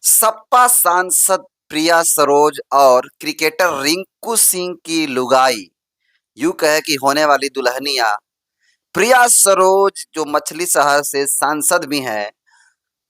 सपा सांसद प्रिया सरोज और क्रिकेटर रिंकू सिंह की लुगाई, यूं कहे कि होने वाली दुल्हनिया प्रिया सरोज जो मछली शहर से सांसद भी हैं,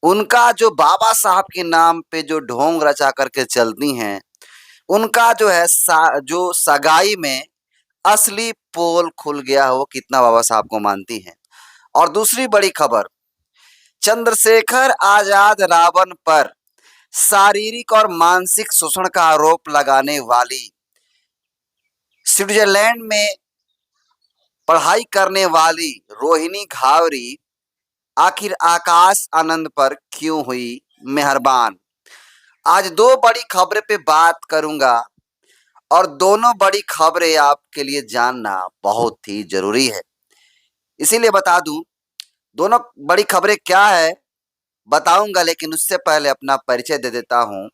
उनका जो बाबा साहब के नाम पे जो ढोंग रचा करके चलती हैं, उनका जो है जो सगाई में असली पोल खुल गया, वो कितना बाबा साहब को मानती हैं। और दूसरी बड़ी खबर, चंद्रशेखर आजाद रावण पर शारीरिक और मानसिक शोषण का आरोप लगाने वाली स्विट्जरलैंड में पढ़ाई करने वाली रोहिणी घावरी आखिर आकाश आनंद पर क्यों हुई मेहरबान। आज दो बड़ी खबरें पे बात करूंगा और दोनों बड़ी खबरें आपके लिए जानना बहुत ही जरूरी है। इसीलिए बता दूं दोनों बड़ी खबरें क्या है, बताऊंगा, लेकिन उससे पहले अपना परिचय दे देता हूं।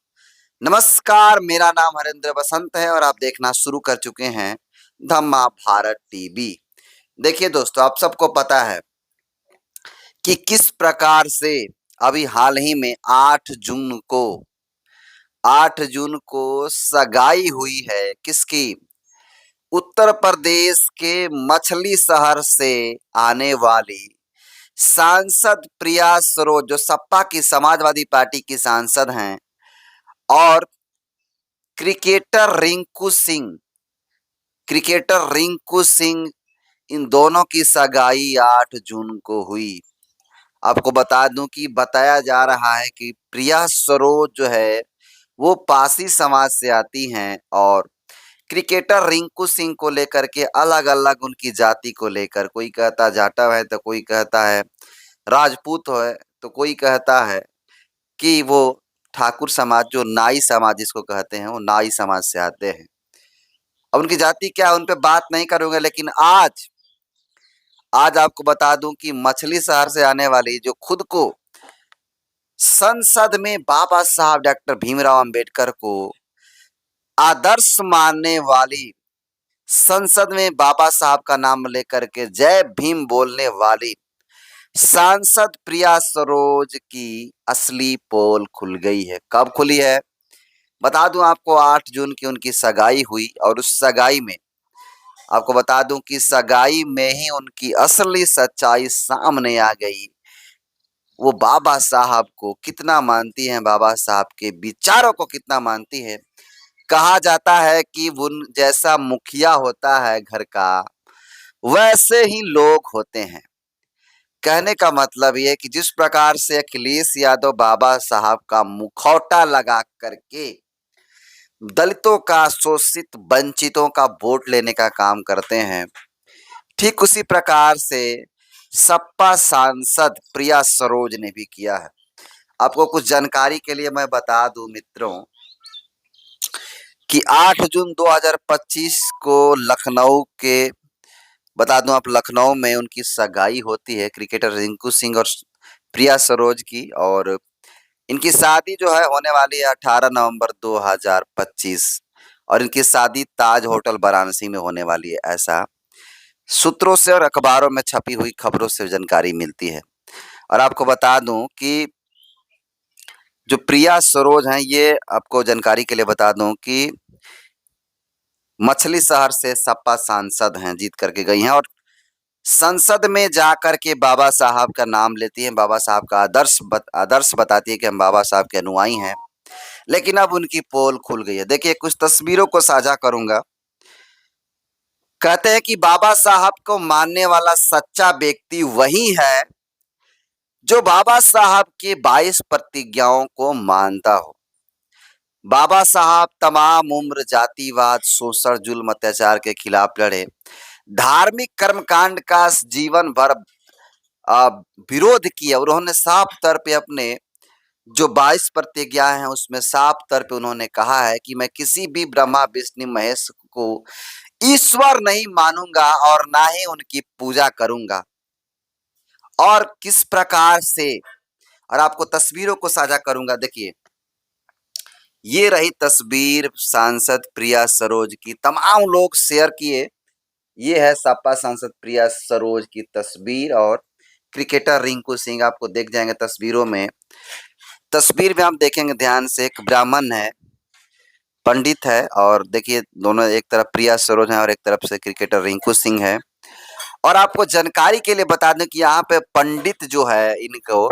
नमस्कार, मेरा नाम हरेंद्र बसंत है और आप देखना शुरू कर चुके हैं धम्मा भारत टीवी। देखिए दोस्तों, आप सबको पता है कि किस प्रकार से अभी हाल ही में 8 जून को सगाई हुई है किसकी, उत्तर प्रदेश के मछली शहर से आने वाली सांसद प्रिया सरोज, जो सपा की समाजवादी पार्टी की सांसद हैं, और क्रिकेटर रिंकू सिंह, इन दोनों की सगाई 8 जून को हुई। आपको बता दूं कि बताया जा रहा है कि प्रिया सरोज जो है वो पासी समाज से आती हैं, और क्रिकेटर रिंकू सिंह को लेकर के अलग अलग उनकी जाति को लेकर, कोई कहता जाटव है तो कोई कहता है राजपूत है, तो कोई कहता है कि वो ठाकुर समाज, जो नाई समाज जिसको कहते हैं, वो नाई समाज से आते हैं। अब उनकी जाति क्या है उन पे बात नहीं करूंगा, लेकिन आज आज आपको बता दूं कि मछली शहर से आने वाली, जो खुद को संसद में बाबा साहब डॉक्टर भीमराव अंबेडकर को आदर्श मानने वाली, संसद में बाबा साहब का नाम लेकर के जय भीम बोलने वाली सांसद प्रिया सरोज की असली पोल खुल गई है। कब खुली है बता दूं आपको, 8 जून की उनकी सगाई हुई, और उस सगाई में आपको बता दूं कि सगाई में ही उनकी असली सच्चाई सामने आ गई। वो बाबा साहब को कितना मानती हैं, बाबा साहब के विचारों को कितना मानती है। कहा जाता है कि उन जैसा मुखिया होता है घर का, वैसे ही लोग होते हैं। कहने का मतलब ये है कि जिस प्रकार से अखिलेश यादव बाबा साहब का मुखौटा लगा करके दलितों का, शोषित वंचितों का वोट लेने का काम करते हैं, ठीक उसी प्रकार से सपा सांसद प्रिया सरोज ने भी किया है। आपको कुछ जानकारी के लिए मैं बता दूं मित्रों कि 8 जून 2025 को लखनऊ के, बता दूं आप, लखनऊ में उनकी सगाई होती है क्रिकेटर रिंकू सिंह और प्रिया सरोज की। और इनकी शादी जो है होने वाली है 18 नवंबर 2025, और इनकी शादी ताज होटल वाराणसी में होने वाली है, ऐसा सूत्रों से और अखबारों में छपी हुई खबरों से जानकारी मिलती है। और आपको बता दूं कि जो प्रिया सरोज हैं, ये आपको जानकारी के लिए बता दूं कि मछली शहर से सपा सांसद हैं, जीत करके गई हैं, और संसद में जाकर के बाबा साहब का नाम लेती हैं, बाबा साहब का आदर्श बताती है कि हम बाबा साहब के अनुयायी हैं। लेकिन अब उनकी पोल खुल गई है। देखिए, कुछ तस्वीरों को साझा करूंगा। कहते हैं कि बाबा साहब को मानने वाला सच्चा व्यक्ति वही है जो बाबा साहब के 22 प्रतिज्ञाओं को मानता हो। बाबा साहब तमाम उम्र जातिवाद, शोषण, जुल्म, अत्याचार के खिलाफ लड़े, धार्मिक कर्मकांड का जीवन भर अ, विरोध किया, और उन्होंने साफ तौर पे अपने जो 22 प्रतिज्ञाएं हैं उसमें साफ तौर पे उन्होंने कहा है कि मैं किसी भी ब्रह्मा विष्णु महेश को ईश्वर नहीं मानूंगा और ना ही उनकी पूजा करूंगा। और किस प्रकार से, और आपको तस्वीरों को साझा करूंगा। देखिए, ये रही तस्वीर सांसद प्रिया सरोज की, तमाम लोग शेयर किए। ये है सपा सांसद प्रिया सरोज की तस्वीर, और क्रिकेटर रिंकू सिंह आपको देख जाएंगे तस्वीरों में। तस्वीर में आप देखेंगे ध्यान से, एक ब्राह्मण है, पंडित है, और देखिए दोनों, एक तरफ प्रिया सरोज है और एक तरफ से क्रिकेटर रिंकू सिंह है। और आपको जानकारी के लिए बता दें कि यहाँ पे पंडित जो है, इनको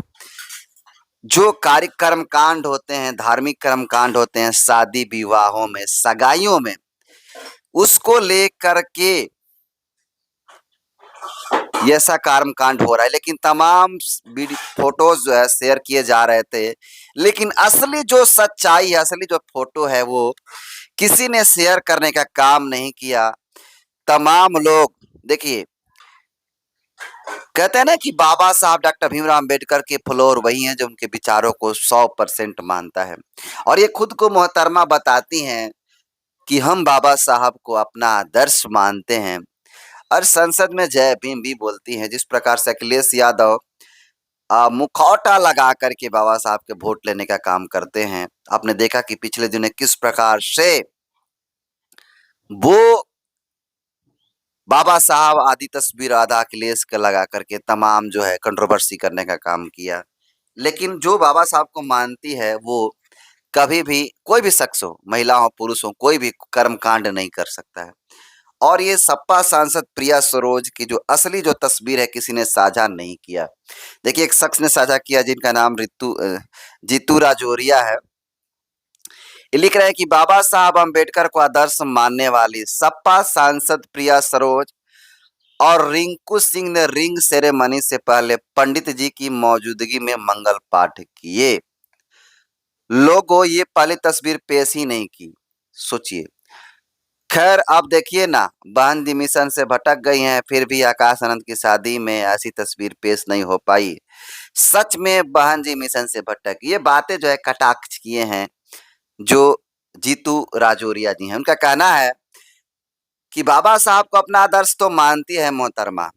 जो कार्यक्रम कांड होते हैं, धार्मिक कर्म कांड होते हैं शादी विवाहों में, सगाइयों में, उसको लेकर के ये ऐसा कर्म कांड हो रहा है। लेकिन तमाम फोटोज जो है शेयर किए जा रहे थे, लेकिन असली जो सच्चाई है, असली जो फोटो है, वो किसी ने शेयर करने का काम नहीं किया। तमाम लोग देखिए, कहते हैं ना कि बाबा साहब डॉक्टर भीमराव अंबेडकर के फ्लोर वही हैं जो उनके विचारों को 100% मानता है। और ये खुद को मोहतरमा बताती हैं कि हम बाबा साहब को अपना आदर्श मानते हैं, और संसद में जय भीम भी बोलती हैं। जिस प्रकार से अखिलेश यादव मुखौटा लगा करके बाबा साहब के वोट लेने का काम करते हैं। आपने देखा कि पिछले दिनों किस प्रकार से वो बाबा साहब आदि तस्वीर आधा अखिलेश के लगा करके तमाम जो है कंट्रोवर्सी करने का काम किया। लेकिन जो बाबा साहब को मानती है, वो कभी भी कोई भी शख्स हो, महिला हो पुरुष हो, कोई भी कर्म कांड नहीं कर सकता है। और ये सपा सांसद प्रिया सरोज की जो असली जो तस्वीर है, किसी ने साझा नहीं किया। देखिए, एक शख्स ने साझा किया जिनका नाम जीतू राजौरिया है। ये लिख रहे हैं कि बाबा साहब अम्बेडकर को आदर्श मानने वाली सपा सांसद प्रिया सरोज और रिंकू सिंह ने रिंग सेरेमनी से पहले पंडित जी की मौजूदगी में मंगल पाठ किए। लोगों, ये पहली तस्वीर पेश ही नहीं की, सोचिए। खैर, अब देखिए ना, बहन जी मिशन से भटक गई हैं, फिर भी आकाश आनंद की शादी में ऐसी तस्वीर पेश नहीं हो पाई। सच में बहन जी मिशन से भटक, ये बातें जो है कटाक्ष किए हैं जो जीतू राजौरिया जी हैं। उनका कहना है कि बाबा साहब को अपना आदर्श तो मानती है मोहतरमा,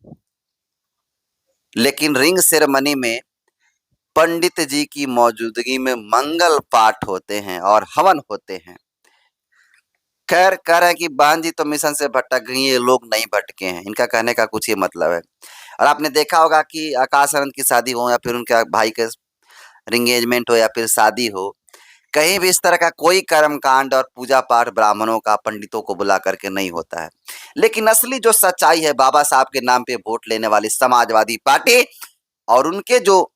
लेकिन रिंग सेरेमनी में पंडित जी की मौजूदगी में मंगल पाठ होते हैं और हवन होते हैं। खैर, कह रहे हैं कि बहन जी तो मिशन से भटक गई, ये लोग नहीं भटके हैं। इनका कहने का कुछ ये मतलब है। और आपने देखा होगा कि आकाश आनंद की शादी हो या फिर उनके भाई के एंगेजमेंट हो या फिर शादी हो, कहीं भी इस तरह का कोई कर्म कांड और पूजा पाठ ब्राह्मणों का, पंडितों को बुला करके नहीं होता है। लेकिन असली जो सच्चाई है, बाबा साहब के नाम पे वोट लेने वाली समाजवादी पार्टी और उनके जो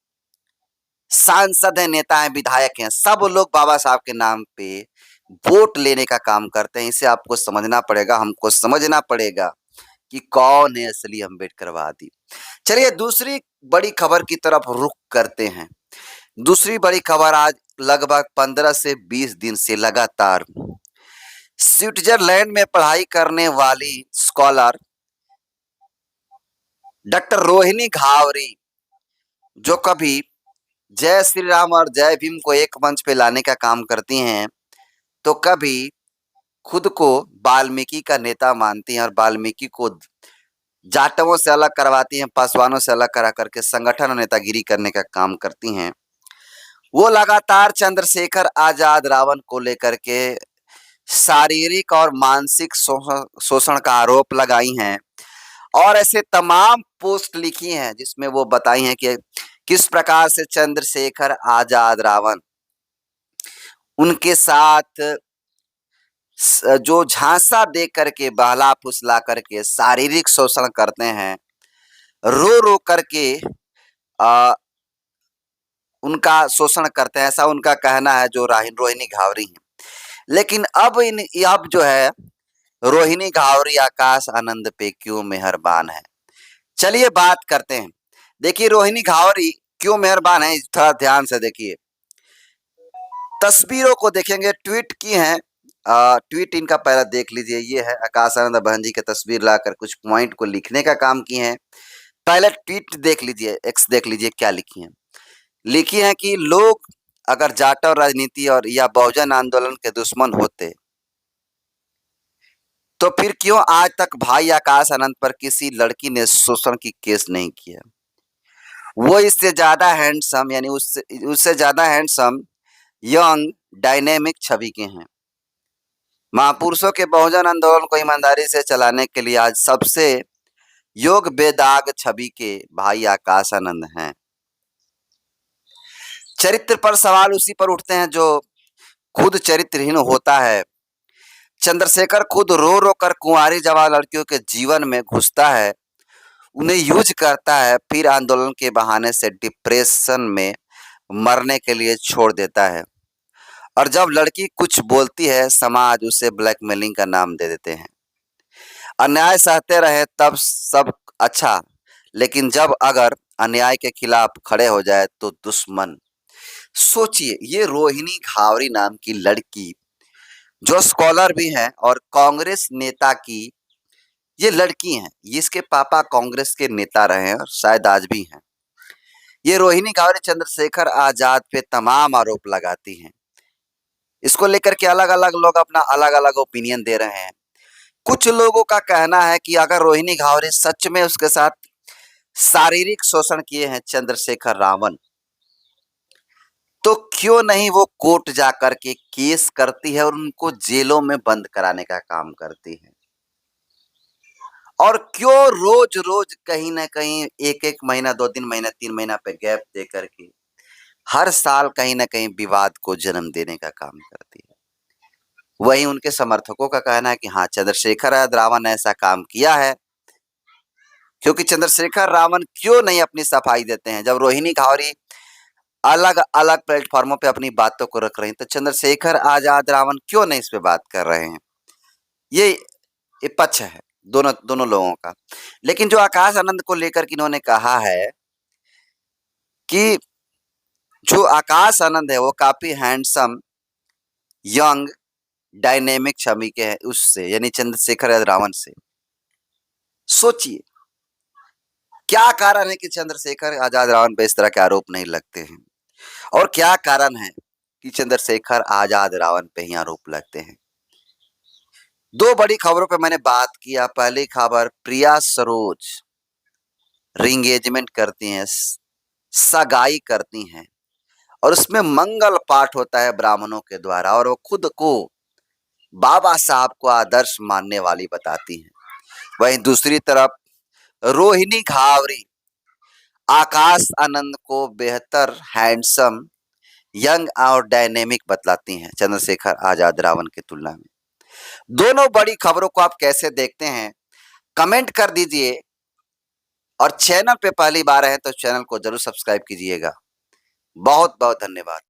सांसद हैं, नेता हैं, विधायक हैं, सब लोग बाबा साहब के नाम पे वोट लेने का काम करते हैं। इसे आपको समझना पड़ेगा, हमको समझना पड़ेगा कि कौन है असली अम्बेडकरवादी। चलिए दूसरी बड़ी खबर की तरफ रुख करते हैं। दूसरी बड़ी खबर, आज लगभग 15 से 20 दिन से लगातार स्विट्जरलैंड में पढ़ाई करने वाली स्कॉलर डॉक्टर रोहिणी घावरी, जो कभी जय श्री राम और जय भीम को एक मंच पे लाने का काम करती हैं, तो कभी खुद को वाल्मीकि का नेता मानती हैं और वाल्मीकि को जाटवों से अलग करवाती हैं, पासवानों से अलग करा करके संगठन और नेतागिरी करने का काम करती हैं। वो लगातार चंद्रशेखर आजाद रावण को लेकर के शारीरिक और मानसिक शोषण का आरोप लगाई हैं, और ऐसे तमाम पोस्ट लिखी हैं जिसमें वो बताई हैं कि किस प्रकार से चंद्रशेखर आजाद रावण उनके साथ जो झांसा दे करके, बहला फुसला करके शारीरिक शोषण करते हैं, रो रो करके उनका शोषण करते हैं, ऐसा उनका कहना है, जो रोहिणी घावरी हैं। लेकिन अब जो है रोहिणी घावरी आकाश आनंद पे क्यों मेहरबान है, चलिए बात करते हैं। देखिए रोहिणी घावरी क्यों मेहरबान है, थोड़ा ध्यान से देखिए। तस्वीरों को देखेंगे, ट्वीट की हैं, ट्वीट इनका पहला देख लीजिए। ये है आकाश आनंद बहन जी की तस्वीर लाकर कुछ पॉइंट को लिखने का काम की हैं। पहले ट्वीट देख लीजिए, एक्स देख लीजिए क्या लिखी हैं। लिखी है कि लोग अगर जाट और राजनीति और या बहुजन आंदोलन के दुश्मन होते, तो फिर क्यों आज तक भाई आकाश आनंद पर किसी लड़की ने शोषण की केस नहीं किया। वो इससे ज्यादा हैंडसम, यानी उससे ज्यादा हैंडसम, यंग, डायनेमिक छवि के हैं। महापुरुषों के बहुजन आंदोलन को ईमानदारी से चलाने के लिए आज सबसे योग बेदाग छवि के भाई आकाश आनंद हैं। चरित्र पर सवाल उसी पर उठते हैं जो खुद चरित्रहीन होता है। चंद्रशेखर खुद रो रो कर कुंवारी जवान लड़कियों के जीवन में घुसता है, उन्हें यूज करता है, फिर आंदोलन के बहाने से डिप्रेशन में मरने के लिए छोड़ देता है। और जब लड़की कुछ बोलती है, समाज उसे ब्लैकमेलिंग का नाम दे देते हैं। अन्याय सहते रहे तब सब अच्छा, लेकिन जब अगर अन्याय के खिलाफ खड़े हो जाए तो दुश्मन। सोचिए, ये रोहिणी घावरी नाम की लड़की जो स्कॉलर भी है और कांग्रेस नेता की ये लड़की हैं, इसके पापा कांग्रेस के नेता रहे हैं और शायद आज भी हैं। ये रोहिणी घावरी चंद्रशेखर आजाद पे तमाम आरोप लगाती हैं। इसको लेकर के अलग अलग लोग अपना अलग अलग ओपिनियन दे रहे हैं। कुछ लोगों का कहना है कि अगर रोहिणी घावरी सच में उसके साथ शारीरिक शोषण किए हैं चंद्रशेखर रावण, तो क्यों नहीं वो कोर्ट जाकर के केस करती है और उनको जेलों में बंद कराने का काम करती है। और क्यों रोज रोज कहीं ना कहीं एक एक महीना, 2-3 महीना, 3 महीना पे गैप दे करके हर साल कहीं ना कहीं विवाद को जन्म देने का काम करती है। वहीं उनके समर्थकों का कहना है कि हाँ, चंद्रशेखर रावण ने ऐसा काम किया है, क्योंकि चंद्रशेखर रावण क्यों नहीं अपनी सफाई देते हैं। जब रोहिणी घावरी अलग अलग प्लेटफॉर्मों पे अपनी बातों को रख रहे हैं, तो चंद्रशेखर आजाद रावण क्यों नहीं इस पे बात कर रहे हैं। ये पक्ष है दोनों दोनों लोगों का। लेकिन जो आकाश आनंद को लेकर के इन्होंने कहा है कि जो आकाश आनंद है वो काफी हैंडसम, यंग, डायनेमिक छवि के हैं उससे, यानी चंद्रशेखर रावण से। सोचिए क्या कारण है कि चंद्रशेखर आजाद रावण पे इस तरह के आरोप नहीं लगते हैं, और क्या कारण है कि चंद्रशेखर आजाद रावण पे ही आरोप लगते हैं। दो बड़ी खबरों पे मैंने बात किया। पहली खबर, प्रिया सरोज रिंगेजमेंट करती हैं, सगाई करती हैं, और उसमें मंगल पाठ होता है ब्राह्मणों के द्वारा, और वो खुद को बाबा साहब को आदर्श मानने वाली बताती हैं। वहीं दूसरी तरफ रोहिणी घावरी आकाश आनंद को बेहतर, हैंडसम, यंग और डायनेमिक बतलाती हैं चंद्रशेखर आजाद रावण की तुलना में। दोनों बड़ी खबरों को आप कैसे देखते हैं, कमेंट कर दीजिए। और चैनल पे पहली बार है तो चैनल को जरूर सब्सक्राइब कीजिएगा। बहुत बहुत धन्यवाद।